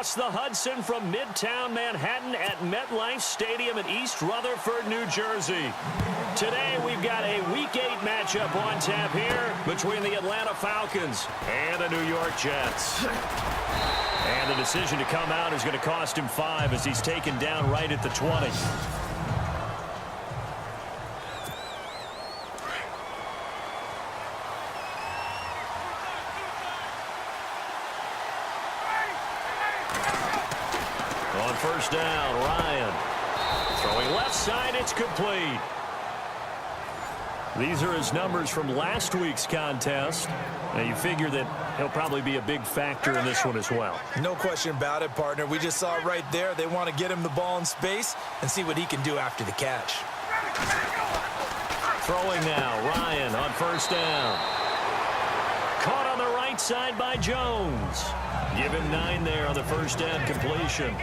across the Hudson from Midtown Manhattan at MetLife Stadium in East Rutherford, New Jersey. Today, we've got a Week 8 matchup on tap here between the Atlanta Falcons and the New York Jets. And the decision to come out is going to cost him 5 as he's taken down right at the 20. On first down, Ryan. Throwing left side, it's complete. These are his numbers from last week's contest. Now, you figure that he'll probably be a big factor in this one as well. No question about it, partner. We just saw it right there. They want to get him the ball in space and see what he can do after the catch. Throwing now, Ryan on first down. Caught on the right side by Jones. Give him 9 there on the first down completion.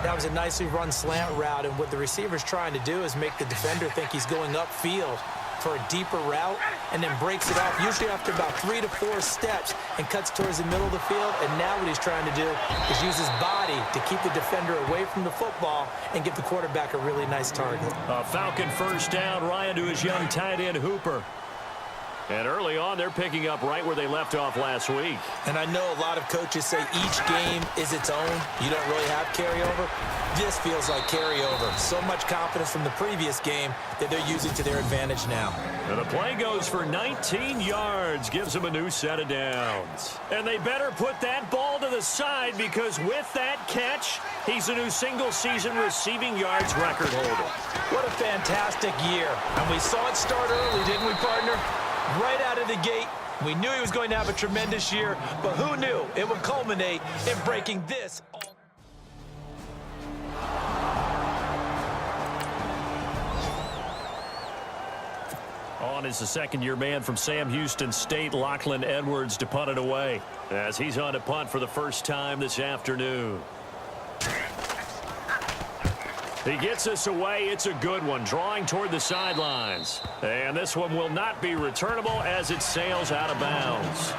That was a nicely run slant route, and what the receiver's trying to do is make the defender think he's going upfield for a deeper route, and then breaks it off, usually after about 3 to 4 steps, and cuts towards the middle of the field. And now what he's trying to do is use his body to keep the defender away from the football and give the quarterback a really nice target. Falcon first down, Ryan to his young tight end Hooper. And early on, they're picking up right where they left off last week. And I know a lot of coaches say each game is its own. You don't really have carryover. This feels like carryover. So much confidence from the previous game that they're using to their advantage now. And the play goes for 19 yards, gives them a new set of downs. And they better put that ball to the side, because with that catch, he's a new single-season receiving yards record holder. What a fantastic year. And we saw it start early, didn't we, partner? Right out of the gate, we knew he was going to have a tremendous year, but who knew it would culminate in breaking this. On is the second-year man from Sam Houston State, Lachlan Edwards, to punt it away, as he's on to punt for the first time this afternoon. He gets us away. It's a good one, drawing toward the sidelines. And this one will not be returnable as it sails out of bounds.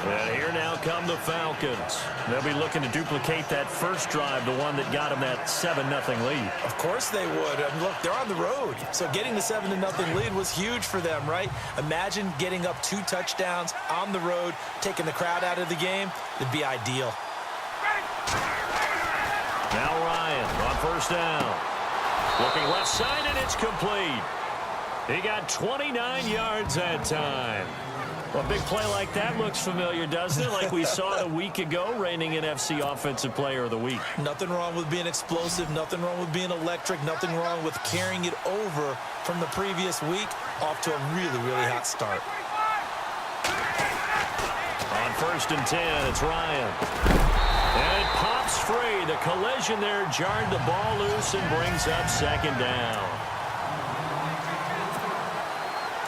And here now come the Falcons. They'll be looking to duplicate that first drive, the one that got them that 7-0 lead. Of course they would. And look, they're on the road. So getting the 7-0 lead was huge for them, right? Imagine getting up 2 touchdowns on the road, taking the crowd out of the game. It'd be ideal. Now Ryan on first down. Looking left side, and it's complete. He got 29 yards that time. Well, a big play like that looks familiar, doesn't it? Like we saw it a week ago, reigning NFC Offensive Player of the Week. Nothing wrong with being explosive. Nothing wrong with being electric. Nothing wrong with carrying it over from the previous week off to a really, really hot start. On first and 10, it's Ryan. And it pops free. The collision there jarred the ball loose and brings up second down.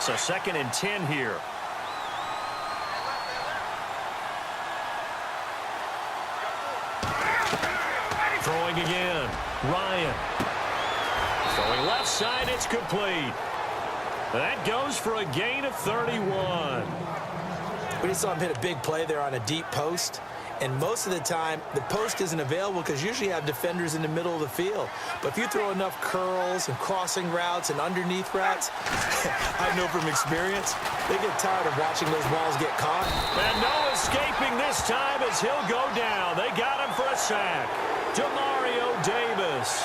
So second and 10 here. Throwing again. Ryan. Throwing left side. It's complete. That goes for a gain of 31. We just saw him hit a big play there on a deep post. And most of the time, the post isn't available because usually you have defenders in the middle of the field. But if you throw enough curls and crossing routes and underneath routes, I know from experience, they get tired of watching those balls get caught. And no escaping this time as he'll go down. They got him for a sack. Demario Davis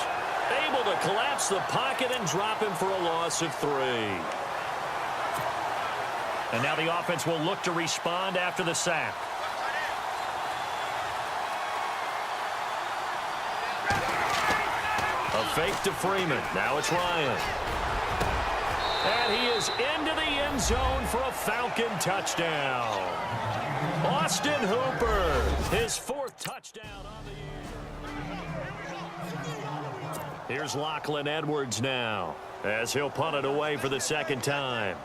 able to collapse the pocket and drop him for a loss of 3. And now the offense will look to respond after the sack. A fake to Freeman. Now it's Ryan. And he is into the end zone for a Falcon touchdown. Austin Hooper, his 4th touchdown on the year. Here's Lachlan Edwards now, as he'll punt it away for the second time.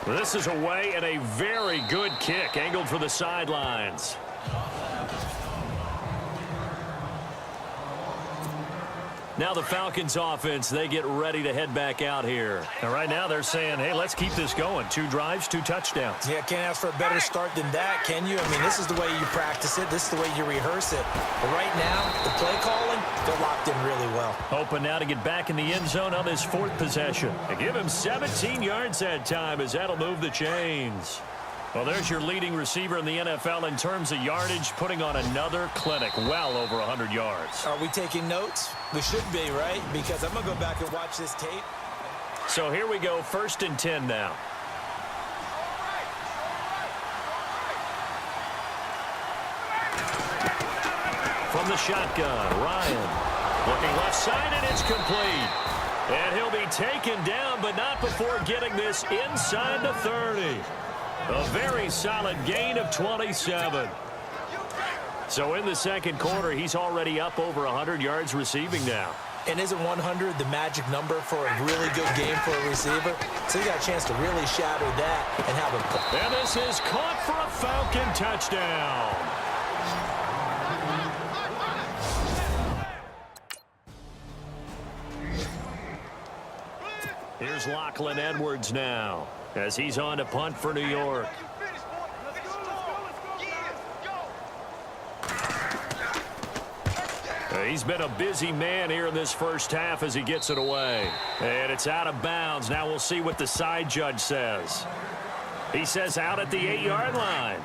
This is away and a very good kick, angled for the sidelines. Now the Falcons offense, they get ready to head back out here. And right now they're saying, hey, let's keep this going. 2 drives, 2 touchdowns. Yeah, can't ask for a better start than that, can you? I mean, this is the way you practice it. This is the way you rehearse it. But right now, the play calling, they're locked in really well. Hoping now to get back in the end zone on this 4th possession. And give him 17 yards that time as that'll move the chains. Well, there's your leading receiver in the NFL in terms of yardage, putting on another clinic, well over 100 yards. Are we taking notes? We should be, right? Because I'm going to go back and watch this tape. So here we go, 1st and 10 now. From the shotgun, Ryan. Looking left side, and it's complete. And he'll be taken down, but not before getting this inside the 30. A very solid gain of 27. So in the 2nd quarter, he's already up over 100 yards receiving now. And isn't 100 the magic number for a really good game for a receiver? So he got a chance to really shatter that and have a... And this is caught for a Falcon touchdown. Here's Lachlan Edwards now as he's on to punt for New York. He's been a busy man here in this 1st half as he gets it away. And it's out of bounds. Now we'll see what the side judge says. He says out at the 8-yard line.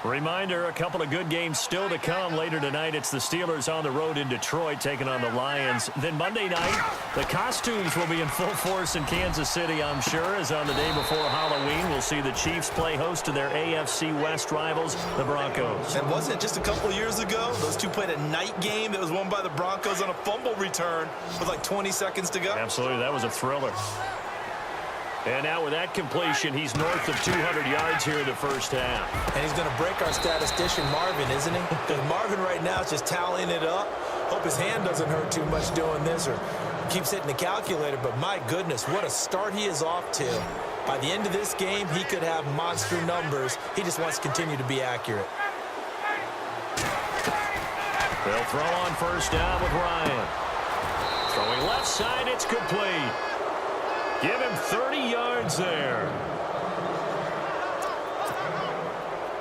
Reminder, a couple of good games still to come later tonight. It's the Steelers on the road in Detroit taking on the Lions. Then Monday night, the costumes will be in full force in Kansas City, I'm sure, as on the day before Halloween, we'll see the Chiefs play host to their AFC West rivals, the Broncos. And wasn't it just a couple years ago, those two played a night game that was won by the Broncos on a fumble return with like 20 seconds to go? Absolutely, that was a thriller. And now with that completion, he's north of 200 yards here in the 1st half. And he's going to break our statistician Marvin, isn't he? Because Marvin right now is just tallying it up. Hope his hand doesn't hurt too much doing this or keeps hitting the calculator. But my goodness, what a start he is off to. By the end of this game, he could have monster numbers. He just wants to continue to be accurate. They'll throw on 1st down with Ryan. Throwing left side, it's complete. Give him 30 yards there.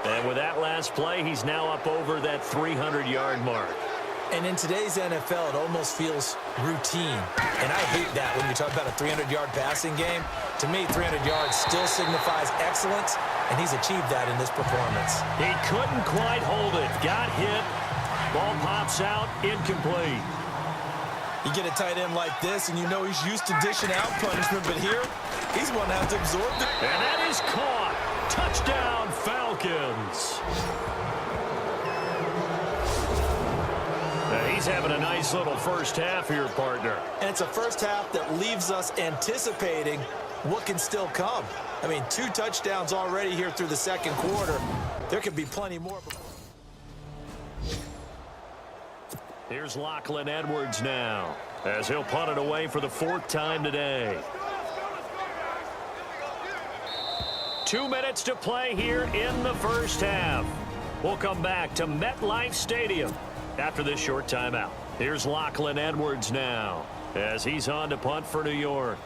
And with that last play, he's now up over that 300-yard mark. And in today's NFL, it almost feels routine. And I hate that when you talk about a 300-yard passing game. To me, 300 yards still signifies excellence, and he's achieved that in this performance. He couldn't quite hold it. Got hit. Ball pops out, incomplete. You get a tight end like this, and you know he's used to dishing out punishment, but here, he's going to have to absorb it. And that is caught. Touchdown, Falcons. Now he's having a nice little 1st half here, partner. And it's a 1st half that leaves us anticipating what can still come. I mean, 2 touchdowns already here through the 2nd quarter. There could be plenty more. Here's Lachlan Edwards now as he'll punt it away for the 4th time today. 2 minutes to play here in the 1st half. We'll come back to MetLife Stadium after this short timeout. Here's Lachlan Edwards now as he's on to punt for New York.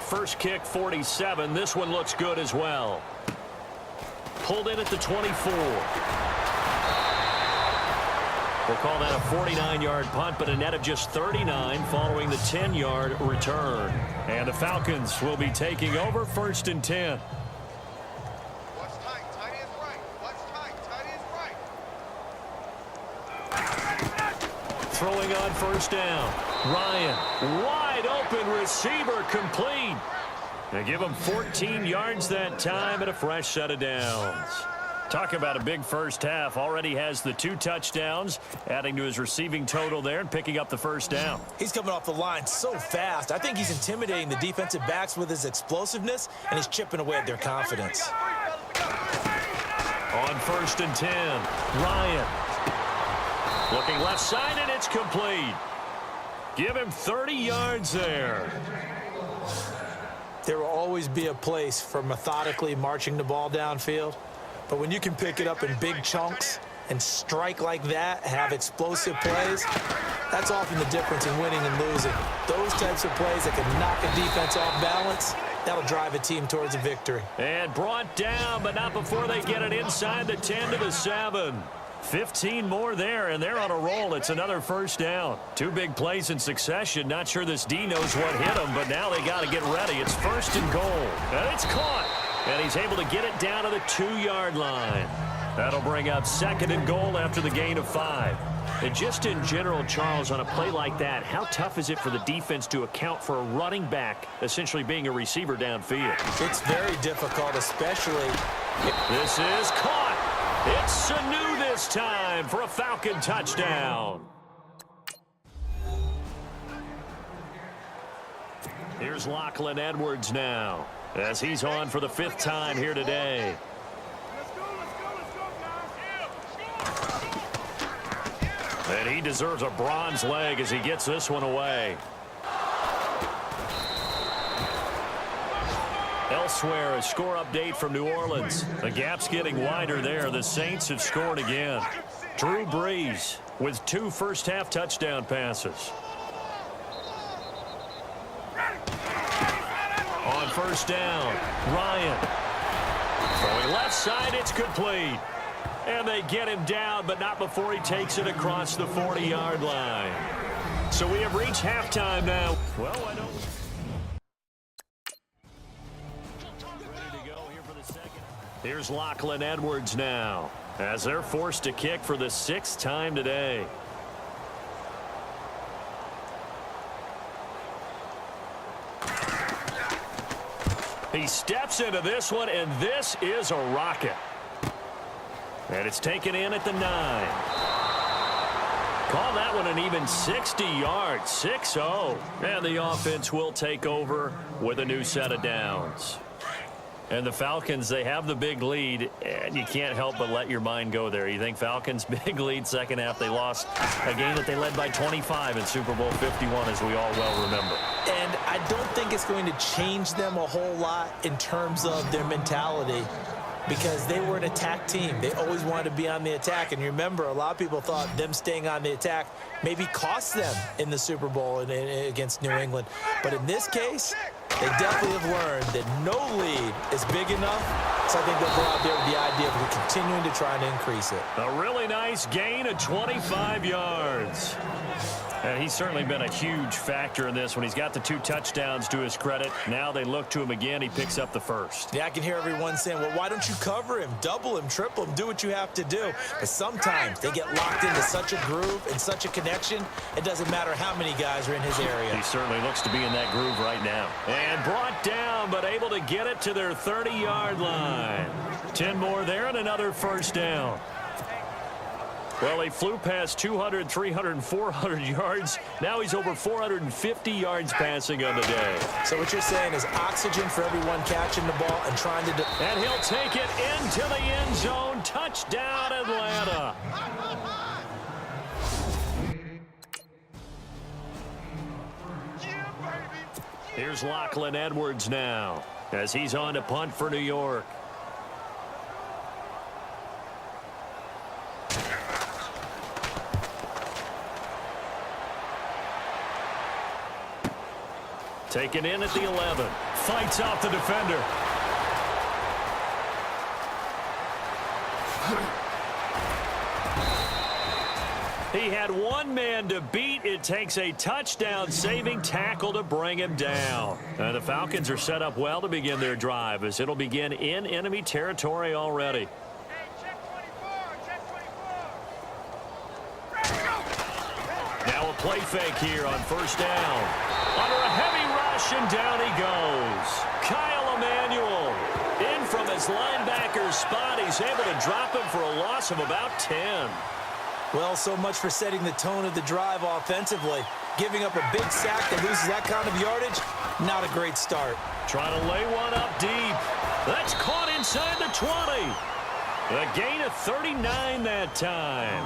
First kick, 47. This one looks good as well. Pulled in at the 24. We'll call that a 49-yard punt, but a net of just 39 following the 10-yard return. And the Falcons will be taking over 1st and 10. What's tight? Tight end's right. What's tight? Tight end's right. Throwing on 1st down. Ryan, wide open receiver, complete. They give him 14 yards that time and a fresh set of downs. Talk about a big 1st half. Already has the 2 touchdowns, adding to his receiving total there and picking up the 1st down. He's coming off the line so fast. I think he's intimidating the defensive backs with his explosiveness, and he's chipping away at their confidence. On 1st and 10, Ryan. Looking left side, and it's complete. Give him 30 yards there. There will always be a place for methodically marching the ball downfield. But when you can pick it up in big chunks and strike like that, have explosive plays, that's often the difference in winning and losing. Those types of plays that can knock a defense off balance, that'll drive a team towards a victory. And brought down, but not before they get it inside the 10 to the 7. 15 more there, and they're on a roll. It's another first down. Two big plays in succession. Not sure this D knows what hit him, but now they got to get ready. It's first and goal. And it's caught. And he's able to get it down to the 2-yard line. That'll bring up second and goal after the gain of 5. And just in general, Charles, on a play like that, how tough is it for the defense to account for a running back essentially being a receiver downfield? It's very difficult, especially This is caught. It's Sanu this time for a Falcon touchdown. Here's Lachlan Edwards now, as he's on for the 5th time here today. And he deserves a bronze leg as he gets this one away. Elsewhere, a score update from New Orleans. The gap's getting wider there. The Saints have scored again. Drew Brees with 2 first-half touchdown passes. On first down, Ryan. Throwing left side, it's complete. And they get him down, but not before he takes it across the 40-yard line. So we have reached halftime now. Well, I don't... Here's Lachlan Edwards now, as they're forced to kick for the 6th time today. He steps into this one, and this is a rocket. And it's taken in at the 9. Call that one an even 60 yards, 6-0. And the offense will take over with a new set of downs. And the Falcons, they have the big lead, and you can't help but let your mind go there. You think Falcons big lead, second half they lost a game that they led by 25 in Super Bowl 51, as we all well remember. And I don't think it's going to change them a whole lot in terms of their mentality, because they were an attack team. They always wanted to be on the attack. And remember, a lot of people thought them staying on the attack maybe cost them in the Super Bowl against New England. But in this case, they definitely have learned that no lead is big enough. So I think they'll go out there with the idea of continuing to try and increase it. A really nice gain of 25 yards. And he's certainly been a huge factor in this when he's got the 2 touchdowns to his credit. Now they look to him again. He picks up the first. Yeah, I can hear everyone saying, well, why don't you cover him, double him, triple him, do what you have to do. But sometimes they get locked into such a groove and such a connection, it doesn't matter how many guys are in his area. He certainly looks to be in that groove right now. And brought down, but able to get it to their 30-yard line. 10 more there and another first down. Well, he flew past 200, 300, and 400 yards. Now he's over 450 yards passing on the day. So what you're saying is oxygen for everyone catching the ball and trying to... And he'll take it into the end zone. Touchdown, Atlanta. Here's Lachlan Edwards now, as he's on to punt for New York. Taken in at the 11. Fights off the defender. He had one man to beat. It takes a touchdown-saving tackle to bring him down. And the Falcons are set up well to begin their drive, as it'll begin in enemy territory already. Now a play fake here on first down. Under a heavy rush, and down he goes. Kyle Emanuel in from his linebacker's spot. He's able to drop him for a loss of about 10. Well, so much for setting the tone of the drive offensively. Giving up a big sack that loses that kind of yardage, not a great start. Trying to lay one up deep. That's caught inside the 20. A gain of 39 that time.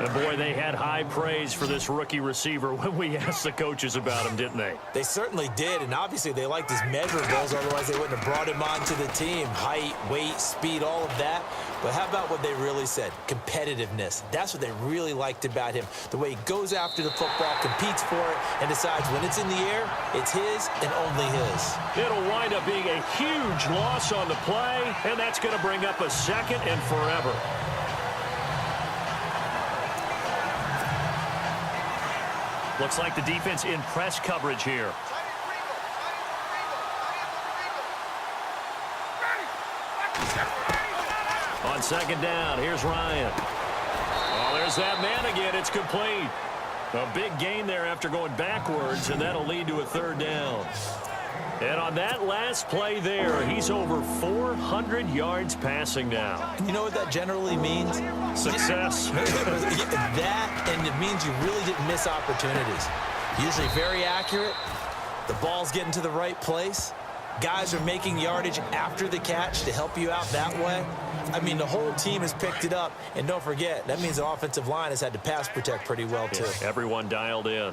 And boy, they had high praise for this rookie receiver when we asked the coaches about him, didn't they? They certainly did, and obviously they liked his measurables, otherwise they wouldn't have brought him onto the team. Height, weight, speed, all of that. But how about what they really said? Competitiveness. That's what they really liked about him. The way he goes after the football, competes for it, and decides when it's in the air, it's his and only his. It'll wind up being a huge loss on the play, and that's going to bring up a second and forever. Looks like the defense in press coverage here. On second down, here's Ryan. Oh, there's that man again. It's complete. A big gain there after going backwards, and that'll lead to a third down. And on that last play there, he's over 400 yards passing now. You know what that generally means? Success. That, and it means you really didn't miss opportunities. Usually very accurate. The ball's getting to the right place. Guys are making yardage after the catch to help you out that way. I mean, the whole team has picked it up. And don't forget, that means the offensive line has had to pass protect pretty well, too. Yeah, everyone dialed in.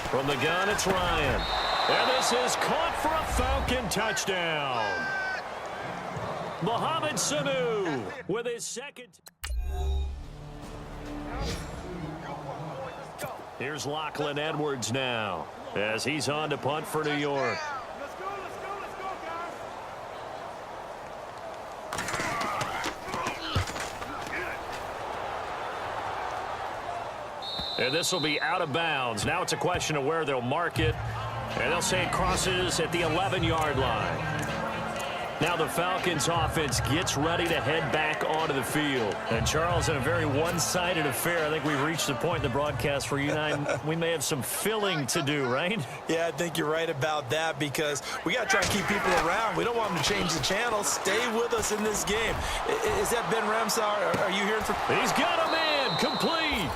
From the gun, it's Ryan. And this is caught for a Falcon touchdown. Mohamed Sanu with his second. Here's Lachlan Edwards now as he's on to punt for New York. Let's go, guys. And this will be out of bounds. Now it's a question of where they'll mark it. And they'll say it crosses at the 11-yard line. Now the Falcons offense gets ready to head back onto the field. And Charles, in a very one-sided affair, I think we've reached the point in the broadcast where you and I, we may have some filling to do, right? Yeah, I think you're right about that because we got to try and keep people around. We don't want them to change the channel. Stay with us in this game. Is that Ben Ramsar? Are you hearing from? He's got a man complete.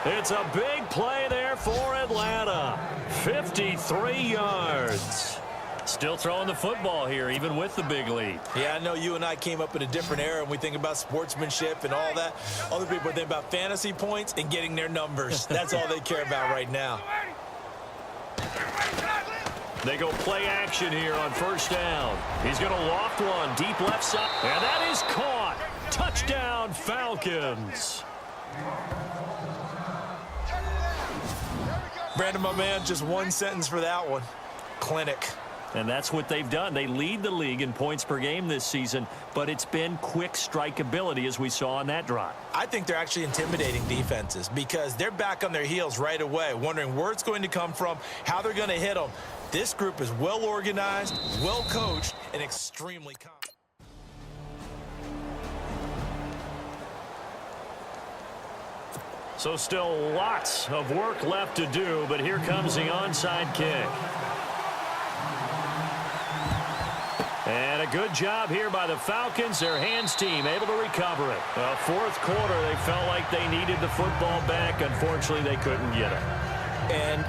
It's a big play there for Atlanta. 53 yards. Still throwing the football here, even with the big lead. Yeah, I know you and I came up in a different era, and we think about sportsmanship and all that. Other people think about fantasy points and getting their numbers. That's all they care about right now. They go play action here on first down. He's going to loft one deep left side. And that is caught. Touchdown, Falcons. Brandon, my man, just one sentence for that one. Clinic. And that's what they've done. They lead the league in points per game this season, but it's been quick strikeability as we saw on that drive. I think they're actually intimidating defenses because they're back on their heels right away, wondering where it's going to come from, how they're going to hit them. This group is well organized, well coached, and extremely confident. So still lots of work left to do, but here comes the onside kick. And a good job here by the Falcons, their hands team, able to recover it. Well, fourth quarter, they felt like they needed the football back. Unfortunately, they couldn't get it. And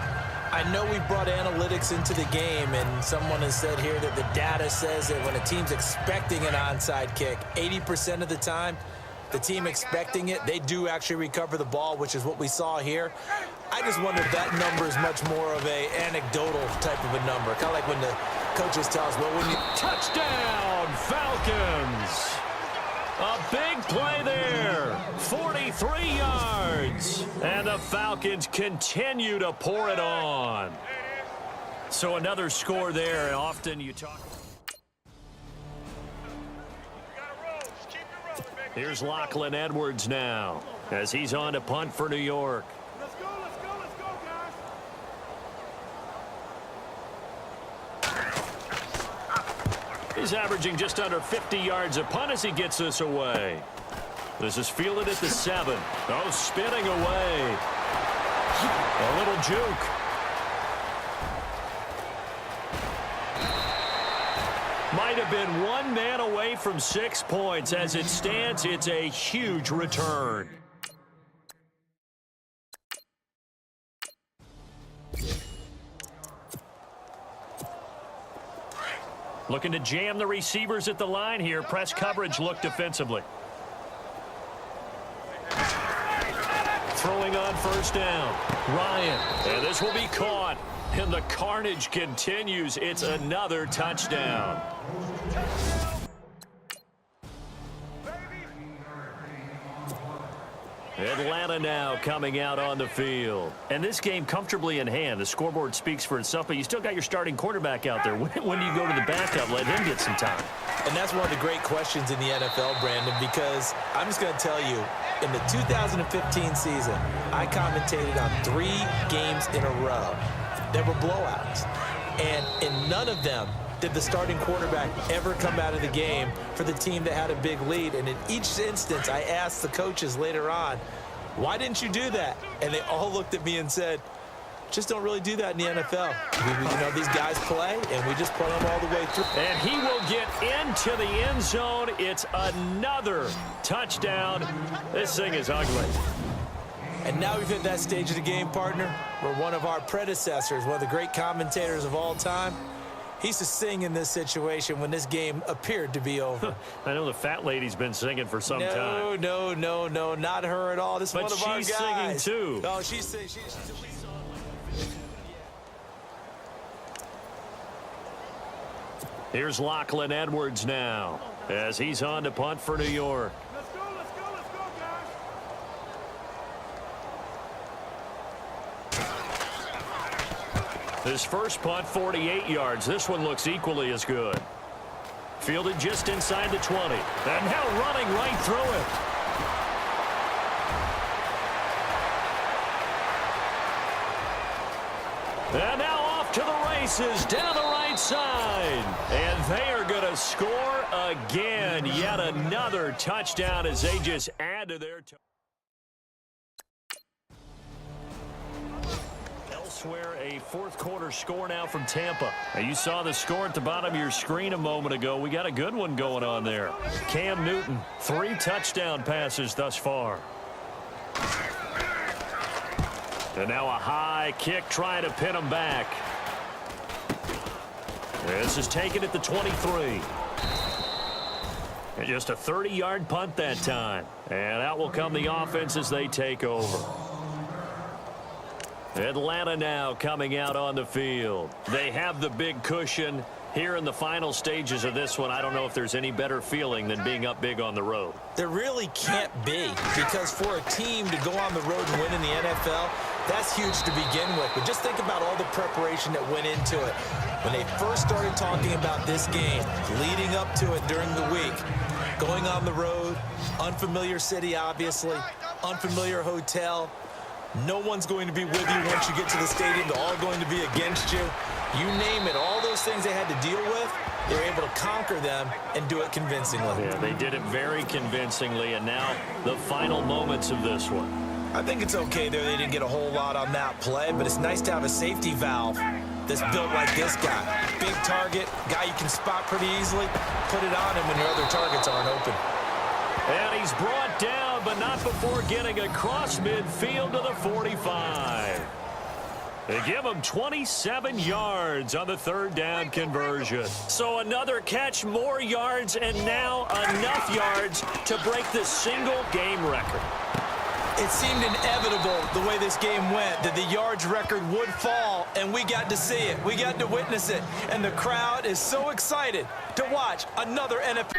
I know we brought analytics into the game, and someone has said here that the data says that when a team's expecting an onside kick, 80% of the time, the team expecting it, they do actually recover the ball, which is what we saw here. I just wonder if that number is much more of a anecdotal type of a number. Kind of like when the coaches tell us, well, when you... Touchdown, Falcons! A big play there. 43 yards. And the Falcons continue to pour it on. So another score there, and often you talk... Here's Lachlan Edwards now as he's on to punt for New York. Let's go, guys. He's averaging just under 50 yards a punt as he gets this away. This is fielded at the 7. Oh, spinning away. A little juke. Might have been one man away from 6 points. As it stands, it's a huge return. Looking to jam the receivers at the line here. Press coverage look defensively. Throwing on first down. Ryan. And this will be caught. And the carnage continues. It's another touchdown. Atlanta now coming out on the field. And this game comfortably in hand. The scoreboard speaks for itself, but you still got your starting quarterback out there. When do you go to the backup? Let him get some time. And that's one of the great questions in the NFL, Brandon, because I'm just going to tell you, in the 2015 season, I commentated on 3 games in a row that were blowouts. And in none of them did the starting quarterback ever come out of the game for the team that had a big lead. And in each instance, I asked the coaches later on, why didn't you do that? And they all looked at me and said, just don't really do that in the NFL. You know, these guys play, and we just play them all the way through. And he will get into the end zone. It's another touchdown. This thing is ugly. And now we've hit that stage of the game, partner, where one of our predecessors, one of the great commentators of all time, he used to sing in this situation when this game appeared to be over. I know the fat lady's been singing for some time. No, not her at all. This is one of our guys. But she's singing too. Oh, she's singing. She's at least on. Here's Lachlan Edwards now as he's on to punt for New York. Let's go, guys. His first punt, 48 yards. This one looks equally as good. Fielded just inside the 20. And now running right through it. And now off to the races down the right side. And they are going to score again. Yet another touchdown as they just add to their Elsewhere, a fourth quarter score now from Tampa. Now, you saw the score at the bottom of your screen a moment ago. We got a good one going on there. Cam Newton, 3 touchdown passes thus far. And now a high kick trying to pin him back. This is taken at the 23. And just a 30-yard punt that time. And out will come the offense as they take over. Atlanta now coming out on the field. They have the big cushion. Here in the final stages of this one, I don't know if there's any better feeling than being up big on the road. There really can't be, because for a team to go on the road and win in the NFL, that's huge to begin with. But just think about all the preparation that went into it. When they first started talking about this game, leading up to it during the week, going on the road, unfamiliar city, obviously, unfamiliar hotel. No one's going to be with you once you get to the stadium. They're all going to be against you. You name it, all those things they had to deal with, they were able to conquer them and do it convincingly. Yeah, they did it very convincingly, and now the final moments of this one. I think it's okay there. They didn't get a whole lot on that play, but it's nice to have a safety valve that's built like this guy. Big target, guy you can spot pretty easily. Put it on him when your other targets aren't open. And he's brought down, but not before getting across midfield to the 45. They give him 27 yards on the third down conversion. So another catch, more yards, and now enough yards to break the single game record. It seemed inevitable the way this game went that the yards record would fall, and we got to see it. We got to witness it. And the crowd is so excited to watch another NFL.